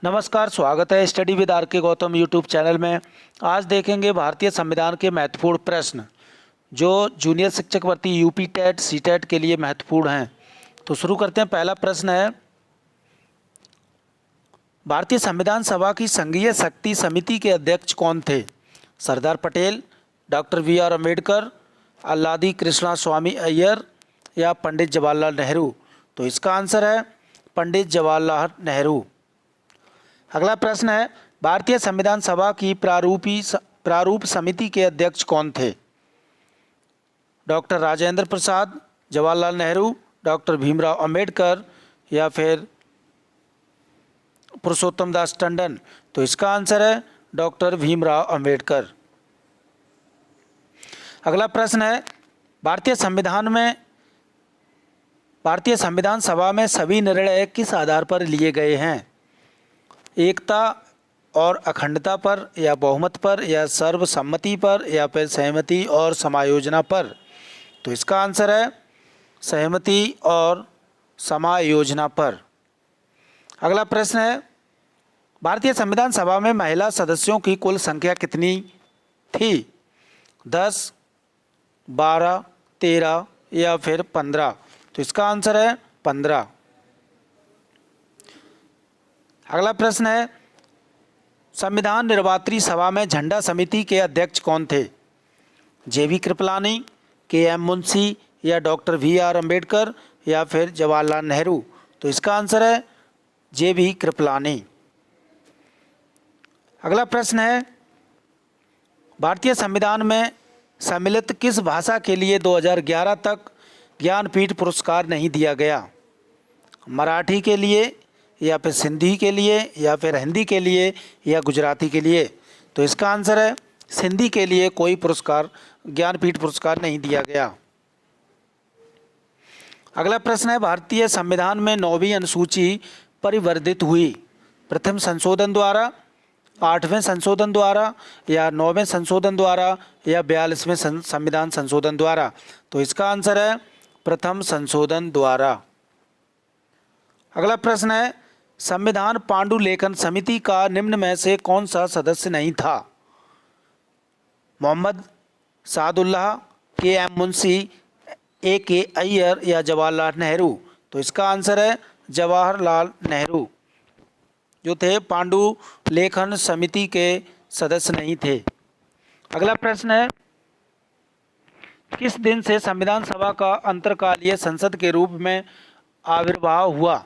नमस्कार, स्वागत है स्टडी विद आर के गौतम यूट्यूब चैनल में। आज देखेंगे भारतीय संविधान के महत्वपूर्ण प्रश्न जो जूनियर शिक्षक भर्ती यूपी टेट सी टेट के लिए महत्वपूर्ण हैं। तो शुरू करते हैं। पहला प्रश्न है, भारतीय संविधान सभा की संघीय शक्ति समिति के अध्यक्ष कौन थे? Sardar Patel, doctor B R. अम्बेडकर, अल्लादी कृष्णा स्वामी अय्यर या पंडित जवाहरलाल नेहरू? तो इसका आंसर है पंडित जवाहरलाल नेहरू। अगला प्रश्न है, भारतीय संविधान सभा की प्रारूप समिति के अध्यक्ष कौन थे? डॉक्टर राजेंद्र प्रसाद, जवाहरलाल नेहरू, डॉक्टर भीमराव अंबेडकर या फिर पुरुषोत्तम दास टंडन? तो इसका आंसर है डॉक्टर भीमराव अंबेडकर। अगला प्रश्न है, भारतीय संविधान सभा में सभी निर्णय किस आधार पर लिए गए हैं? एकता और अखंडता पर या बहुमत पर या सर्वसम्मति पर या फिर सहमति और समायोजना पर? तो इसका आंसर है सहमति और समायोजना पर। अगला प्रश्न है, भारतीय संविधान सभा में महिला सदस्यों की कुल संख्या कितनी थी? 10, 12, 13 या फिर 15? तो इसका आंसर है 15। अगला प्रश्न है, संविधान निर्मात्री सभा में झंडा समिति के अध्यक्ष कौन थे? जे.बी. कृपलानी, के.एम. मुंशी या डॉक्टर बी.आर. अम्बेडकर या फिर जवाहरलाल नेहरू? तो इसका आंसर है जे.बी. कृपलानी। अगला प्रश्न है, भारतीय संविधान में सम्मिलित किस भाषा के लिए 2011 तक ज्ञानपीठ पुरस्कार नहीं दिया गया? मराठी के लिए या फिर सिंधी के लिए या फिर हिंदी के लिए या गुजराती के लिए? तो इसका आंसर है सिंधी के लिए कोई पुरस्कार, ज्ञानपीठ पुरस्कार नहीं दिया गया। अगला प्रश्न है, भारतीय संविधान में 9वीं अनुसूची परिवर्धित हुई प्रथम संशोधन द्वारा, 8वें संशोधन द्वारा या 9वें संशोधन द्वारा या 42वें संविधान संशोधन द्वारा? तो इसका आंसर है प्रथम संशोधन द्वारा। अगला प्रश्न है, संविधान पांडुलेखन समिति का निम्न में से कौन सा सदस्य नहीं था? मोहम्मद सादुल्लाह, के.एम. मुंशी, ए.के. अय्यर या जवाहरलाल नेहरू? तो इसका आंसर है जवाहरलाल नेहरू जो थे पांडुलेखन समिति के सदस्य नहीं थे। अगला प्रश्न है, किस दिन से संविधान सभा का अंतरकालीय संसद के रूप में आविर्भाव हुआ?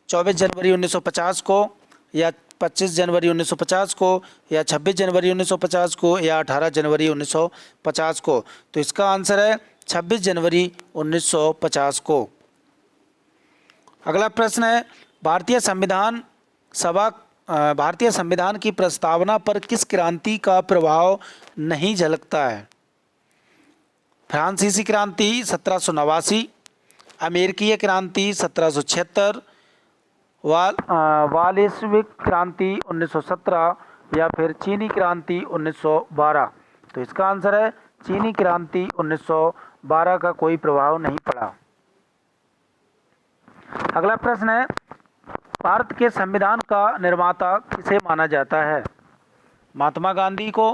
24 जनवरी 1950 को या 25 जनवरी 1950 को या 26 जनवरी 1950 को या 18 जनवरी 1950 को? तो इसका आंसर है 26 जनवरी 1950 को। अगला प्रश्न है, भारतीय संविधान की प्रस्तावना पर किस क्रांति का प्रभाव नहीं झलकता है? फ्रांसीसी क्रांति 1789, अमेरिकी क्रांति 1776, वाल्शविक क्रांति 1917 या फिर चीनी क्रांति 1912? तो इसका आंसर है चीनी क्रांति 1912 का कोई प्रभाव नहीं पड़ा। अगला प्रश्न है, भारत के संविधान का निर्माता किसे माना जाता है? महात्मा गांधी को,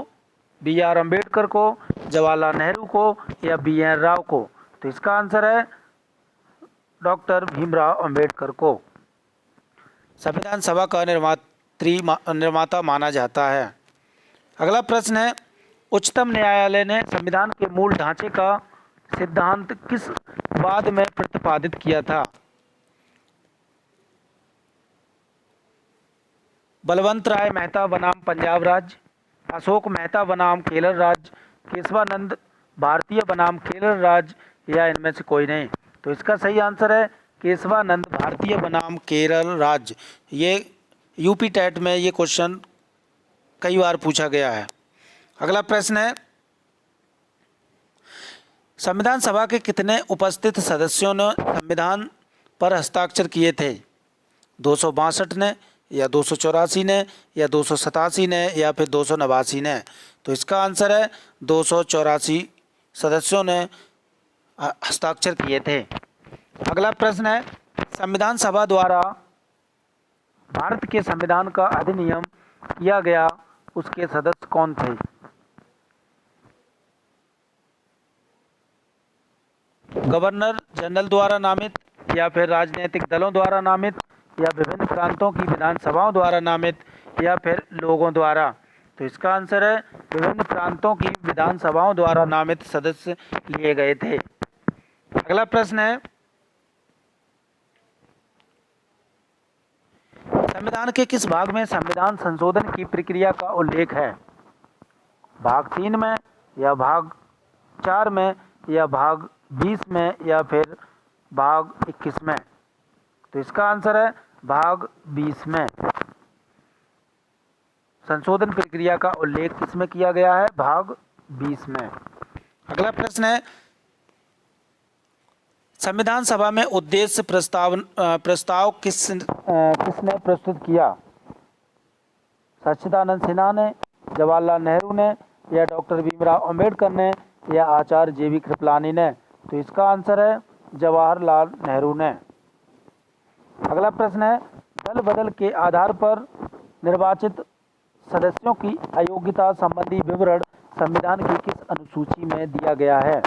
बी.आर. अम्बेडकर को, जवाहरलाल नेहरू को या बी.एन. राव को? तो इसका आंसर है डॉक्टर भीमराव अंबेडकर को संविधान सभा का निर्माता माना जाता है। अगला प्रश्न है, उच्चतम न्यायालय ने संविधान के मूल ढांचे का सिद्धांत किस वाद में प्रतिपादित किया था? बलवंत राय मेहता बनाम पंजाब राज्य, अशोक मेहता बनाम केरल राज्य, केशवानंद भारतीय बनाम केरल राज्य या इनमें से कोई नहीं? तो इसका सही आंसर है केशवानंद भारतीय बनाम केरल राज्य। ये यूपी टेट में ये क्वेश्चन कई बार पूछा गया है। अगला प्रश्न है, संविधान सभा के कितने उपस्थित सदस्यों ने संविधान पर हस्ताक्षर किए थे? 262 ने या 284 ने या 287 ने या फिर 289 ने? तो इसका आंसर है 284 सदस्यों ने हस्ताक्षर किए थे। अगला प्रश्न है, संविधान सभा द्वारा भारत के संविधान का अधिनियम किया गया उसके सदस्य कौन थे? गवर्नर जनरल द्वारा नामित, या फिर राजनीतिक दलों द्वारा नामित, या विभिन्न प्रांतों की विधानसभाओं द्वारा नामित, या फिर लोगों द्वारा? तो इसका आंसर है विभिन्न प्रांतों की विधानसभाओं द्वारा नामित सदस्य लिए गए थे। अगला प्रश्न है, संविधान के किस भाग में संविधान संशोधन की प्रक्रिया का उल्लेख है? भाग 3 में, या भाग 4 में, या भाग 20 में, या फिर भाग 21 में? तो इसका आंसर है भाग 20 में। संशोधन प्रक्रिया का उल्लेख किसमें किया गया है? भाग 20 में। अगला प्रश्न है, संविधान सभा में उद्देश्य प्रस्ताव किसने प्रस्तुत किया? सच्चिदानंद सिन्हा ने, जवाहरलाल नेहरू ने, या डॉक्टर भीमराव अंबेडकर ने, या आचार्य JB कृपलानी ने? तो इसका आंसर है जवाहरलाल नेहरू ने। अगला प्रश्न है, दल बदल के आधार पर निर्वाचित सदस्यों की अयोग्यता संबंधी विवरण संविधान की किस अनुसूची में दिया गया है?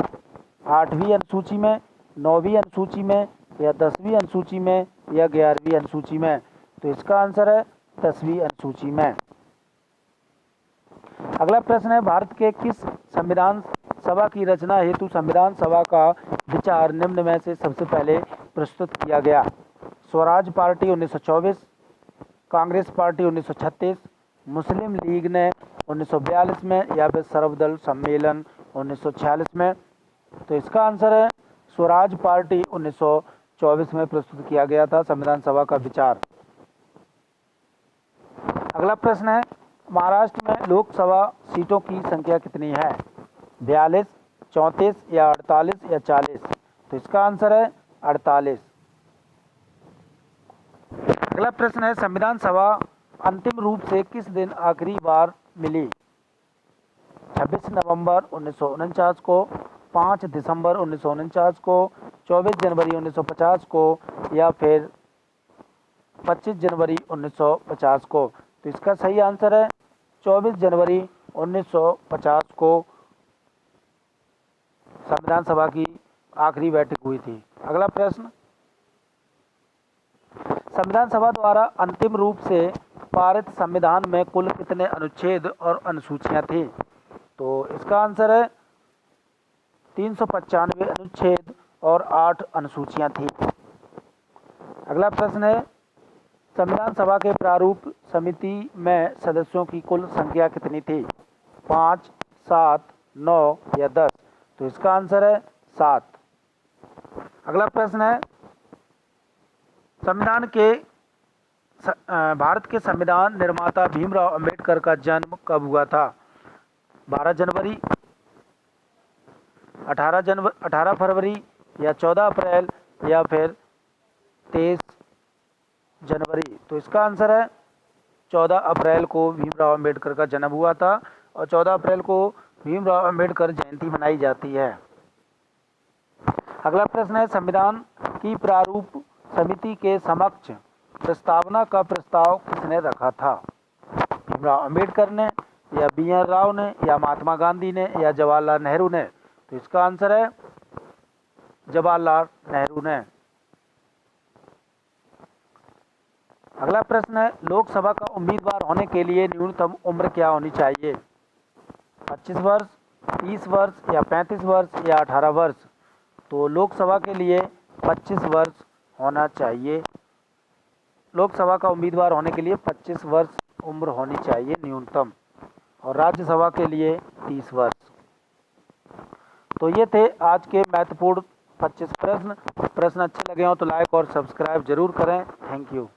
8वीं अनुसूची में, 9वीं अनुसूची में, या 10वीं अनुसूची में, या 11वीं अनुसूची में? तो इसका आंसर है 10वीं अनुसूची में। अगला प्रश्न है, भारत के किस संविधान सभा की रचना हेतु संविधान सभा का विचार निम्न में से सबसे पहले प्रस्तुत किया गया? स्वराज पार्टी 1924, कांग्रेस पार्टी 1936, मुस्लिम लीग ने 1942 में, या फिर सर्वदल सम्मेलन 1946 में? तो इसका आंसर है स्वराज पार्टी 1924 में प्रस्तुत किया गया था संविधान सभा का विचार। अगला प्रश्न है, महाराष्ट्र में लोकसभा सीटों की संख्या कितनी है? 42, 34, या 48, या 40? तो इसका आंसर है 48। अगला प्रश्न है, संविधान सभा अंतिम रूप से किस दिन आखिरी बार मिली? 26 नवंबर 1949 को, 5 दिसंबर 1949 को, 24 जनवरी 1950 को, या फिर 25 जनवरी 1950 को? तो इसका सही आंसर है 24 जनवरी 1950 को संविधान सभा की आखिरी बैठक हुई थी। अगला प्रश्न, संविधान सभा द्वारा अंतिम रूप से पारित संविधान में कुल कितने अनुच्छेद और अनुसूचियां थी? तो इसका आंसर है 395 अनुच्छेद और 8 अनुसूचियां थी। अगला प्रश्न है, संविधान सभा के प्रारूप समिति में सदस्यों की कुल संख्या कितनी थी? 5, 7, 9, या 10? तो इसका आंसर है 7। अगला प्रश्न है, भारत के संविधान निर्माता भीमराव अंबेडकर का जन्म कब हुआ था? 12 जनवरी, 18 फरवरी, या 14 अप्रैल, या फिर 23 जनवरी? तो इसका आंसर है 14 अप्रैल को भीमराव अंबेडकर का जन्म हुआ था, और 14 अप्रैल को भीमराव अंबेडकर जयंती मनाई जाती है। अगला प्रश्न है, संविधान की प्रारूप समिति के समक्ष प्रस्तावना का प्रस्ताव किसने रखा था? भीमराव अंबेडकर ने, या BR राव ने, या महात्मा गांधी ने, या जवाहरलाल नेहरू ने? तो इसका आंसर है जवाहरलाल नेहरू ने। अगला प्रश्न है, लोकसभा का उम्मीदवार होने के लिए न्यूनतम उम्र क्या होनी चाहिए? 25 वर्ष, 30 वर्ष, या 35 वर्ष, या 18 वर्ष? तो लोकसभा के लिए 25 वर्ष होना चाहिए। लोकसभा का उम्मीदवार होने के लिए 25 वर्ष उम्र होनी चाहिए न्यूनतम, और राज्यसभा के लिए 30 वर्ष। तो ये थे आज के महत्वपूर्ण 25 प्रश्न अच्छे लगे हो तो लाइक और सब्सक्राइब जरूर करें। Thank you.